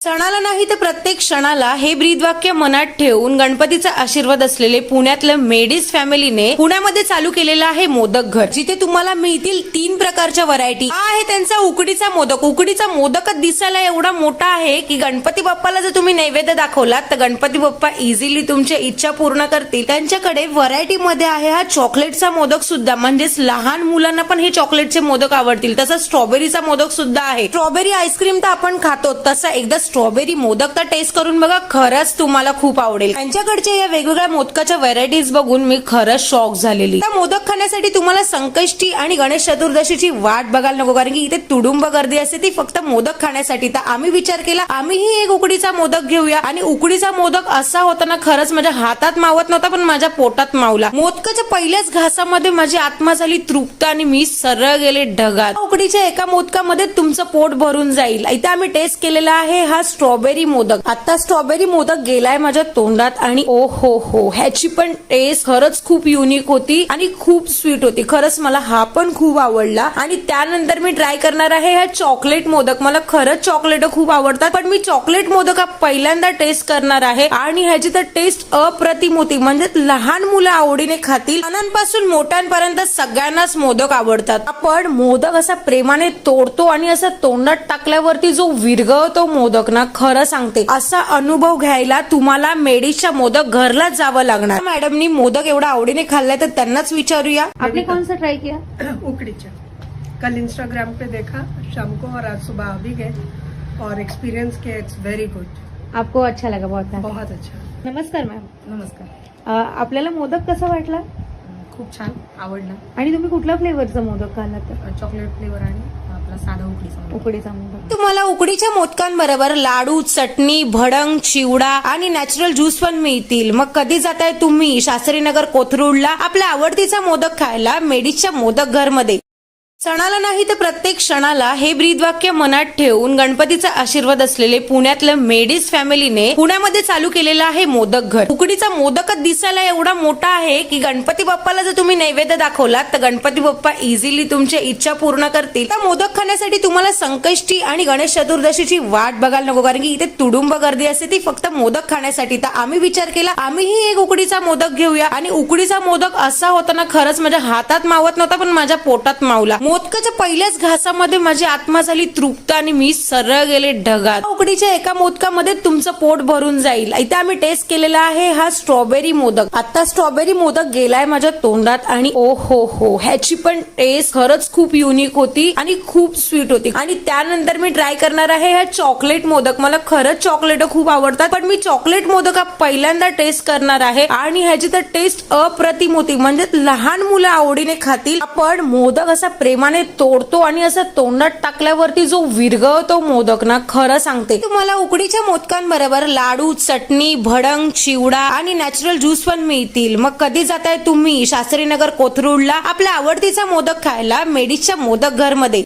सणाला नाही तर प्रत्येक क्षणाला हे ब्रीदवाक्य मनात ठेवून गणपतीचा आशीर्वाद असलेले पुण्यातल्या मेडीज फॅमिलीने पुण्यामध्ये चालू केलेलं आहे मोदक घर, जिथे तुम्हाला मिळतील 3 प्रकारच्या व्हरायटी. हा आहे त्यांचा उकडीचा मोदक. उकडीचा मोदकच दिसायला एवढा मोठा आहे की गणपती बाप्पाला जर तुम्ही नैवेद्य दाखवलात तर गणपती बाप्पा इझिली तुमच्या इच्छा पूर्ण करतील. त्यांच्याकडे व्हरायटी मध्ये आहे हा चॉकलेटचा मोदक सुद्धा, म्हणजेच लहान मुलांना पण हे चॉकलेटचे मोदक आवडतील. तसंच स्ट्रॉबेरीचा मोदक सुद्धा आहे. स्ट्रॉबेरी आईस्क्रीम तर आपण खातो, तसा एकदा स्ट्रॉबेरी मोदक तर टेस्ट करून बघा, खरंच तुम्हाला खूप आवडेल. त्यांच्याकडच्या या वेगवेगळ्या मोदकाच्या व्हरायटीज बघून मी खरंच शॉक झालेली. त्या मोदक खाण्यासाठी तुम्हाला संकष्टी आणि गणेश चतुर्दशीची वाट बघायला नको, कारण की इथे तुडुंब गर्दी असते ती फक्त मोदक खाण्यासाठी. तर आम्ही विचार केला आम्हीही एक उकडीचा मोदक घेऊया. आणि उकडीचा मोदक असा होता ना, खरंच माझ्या हातात मावत नव्हता पण माझ्या पोटात मावला. मोदकाच्या पहिल्याच घासामध्ये माझी आत्मा झाली तृप्त आणि मी सरळ गेले ढगात. उकडीच्या एका मोदकामध्ये तुमचं पोट भरून जाईल. इथे आम्ही टेस्ट केलेला आहे हा स्ट्रॉबेरी मोदक. आता स्ट्रॉबेरी मोदक गेलाय माझ्या तोंडात आणि ओ हो हो, ह्याची पण टेस्ट खरंच खूप युनिक होती आणि खूप स्वीट होती. खरंच मला हा पण खूप आवडला. आणि त्यानंतर मी ट्राय करणार आहे हा चॉकलेट मोदक. मला खरंच चॉकलेट खूप आवडतात, पण मी चॉकलेट मोदक हा पहिल्यांदा टेस्ट करणार आहे आणि ह्याची तर टेस्ट अप्रतिम होती. म्हणजे लहान मुलं आवडीने खातील, लहानांपासून मोठ्यांपर्यंत सगळ्यांनाच मोदक आवडतात. आपण मोदक असा प्रेमाने तोडतो आणि असा तोंडात टाकल्यावरती जो विरघळतो मोदक ना, खरं सांगते असा अनुभव घ्यायला तुम्हाला मेडीजच्या मोदक घरलाच जावं लागणार. मॅडमनी मोदक एवढा आवडीने खाल्लाय तर त्यांनाच विचारूया आपने कौन सा ट्राई किया. उकड़ीचा कल इंस्टाग्राम पे देखा शाम को और आज सुबह अभी गए और एक्सपीरियंस किया. It's very good. आपको अच्छा लगा. बहुत अच्छा. नमस्कार मॅम. नमस्कार. आपल्याला मोदक कसा वाटला खूप छान आवडला. आणि तुम्ही कुठल्या फ्लेवरचा मोदक खाल्ला. तर चॉकलेट फ्लेवर आणि आपला साधा उकडीचा मोदक. तुम्हाला उकडीच्या मोदकांबरोबर लाडू, चटणी, भडंग, चिवडा आणि नॅचरल ज्यूस पण मिळतील. मग कधी जाताय तुम्ही शास्त्रीनगर कोथरूडला आपल्या आवडतीचा मोदक खायला मेडीजच्या मोदक घर मध्ये. सणाला नाही तर प्रत्येक क्षणाला हे ब्रीदवाक्य मनात ठेवून गणपतीचा आशीर्वाद असलेले पुण्यातल्या मेडीज फॅमिलीने पुण्यामध्ये चालू केलेलं आहे मोदक घर. उकडीचा मोदकच दिसायला एवढा मोठा आहे की गणपती बाप्पाला जर तुम्ही नैवेद्य दाखवलात तर गणपती बाप्पा इझिली तुमच्या इच्छा पूर्ण करतील. त्या मोदक खाण्यासाठी तुम्हाला संकष्टी आणि गणेश चतुर्दशीची वाट बघायला नको, कारण की इथे तुडुंब गर्दी असते ती फक्त मोदक खाण्यासाठी. तर आम्ही विचार केला आम्हीही एक उकडीचा मोदक घेऊया. आणि उकडीचा मोदक असा होता ना, खरंच माझ्या हातात मावत नव्हता पण माझ्या पोटात मावला. मोदकाच्या पहिल्याच घासामध्ये माझी आत्मा झाली तृप्त आणि मी सरळ गेले ढगात. उकडीच्या एका मोदकामध्ये तुमचं पोट भरून जाईल. इथे आम्ही टेस्ट केलेला आहे हा स्ट्रॉबेरी मोदक. आता स्ट्रॉबेरी मोदक गेलाय माझ्या तोंडात आणि ओ हो हो, ह्याची पण टेस्ट खरंच खूप युनिक होती आणि खूप स्वीट होती. आणि त्यानंतर मी ट्राय करणार आहे हा चॉकलेट मोदक. मला खरंच चॉकलेट खूप आवडतात, पण मी चॉकलेट मोदक हा पहिल्यांदा टेस्ट करणार आहे आणि ह्याची तर टेस्ट अप्रतिम होती. म्हणजे लहान मुलं आवडीने खातील. आपण मोदक असा प्रेमाने तोडतो आणि असं तोंडात टाकल्यावरती जो विरघळतो मोदक ना, खरं सांगते तुम्हाला उकडीच्या मोदकांबरोबर लाडू, चटणी, भडंग, चिवडा आणि नॅचरल ज्यूस पण मिळतील. मग कधी जाताय तुम्ही शास्त्रीनगर कोथरूडला आपल्या आवडतीचा मोदक खायला मेडीजच्या मोदक घर मध्ये.